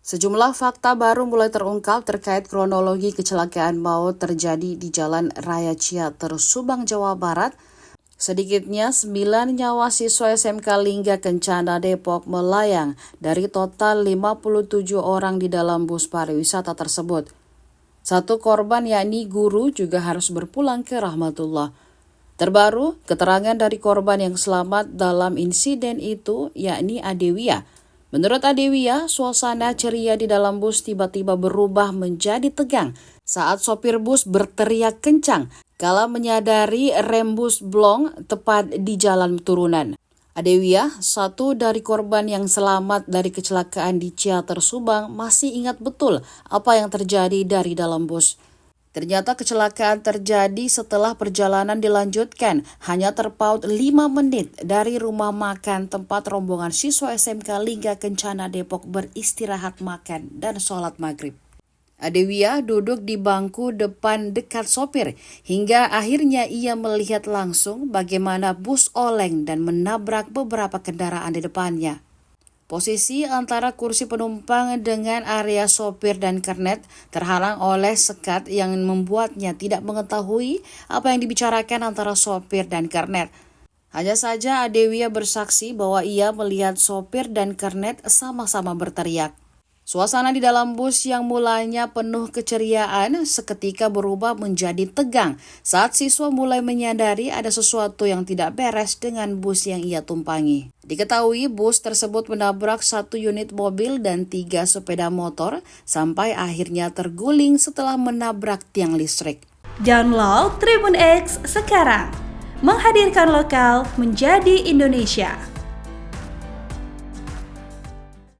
Sejumlah fakta baru mulai terungkap terkait kronologi kecelakaan maut terjadi di Jalan Raya Ciater, Subang, Jawa Barat. Sedikitnya 9 nyawa siswa SMK Lingga Kencana Depok melayang dari total 57 orang di dalam bus pariwisata tersebut. Satu korban yakni guru juga harus berpulang ke rahmatullah. Terbaru, keterangan dari korban yang selamat dalam insiden itu yakni Adewia. Menurut Adewia, suasana ceria di dalam bus tiba-tiba berubah menjadi tegang saat sopir bus berteriak kencang kala menyadari rem bus blong tepat di jalan turunan. Adewia, satu dari korban yang selamat dari kecelakaan di Ciater, Subang, masih ingat betul apa yang terjadi dari dalam bus. Ternyata kecelakaan terjadi setelah perjalanan dilanjutkan hanya terpaut 5 menit dari rumah makan tempat rombongan siswa SMK Lingga Kencana Depok beristirahat makan dan sholat maghrib. Adewia duduk di bangku depan dekat sopir hingga akhirnya ia melihat langsung bagaimana bus oleng dan menabrak beberapa kendaraan di depannya. Posisi antara kursi penumpang dengan area sopir dan kernet terhalang oleh sekat yang membuatnya tidak mengetahui apa yang dibicarakan antara sopir dan kernet. Hanya saja Adewia bersaksi bahwa ia melihat sopir dan kernet sama-sama berteriak. Suasana di dalam bus yang mulanya penuh keceriaan seketika berubah menjadi tegang saat siswa mulai menyadari ada sesuatu yang tidak beres dengan bus yang ia tumpangi. Diketahui bus tersebut menabrak 1 unit mobil dan 3 sepeda motor sampai akhirnya terguling setelah menabrak tiang listrik. Download Tribun X sekarang, menghadirkan lokal menjadi Indonesia.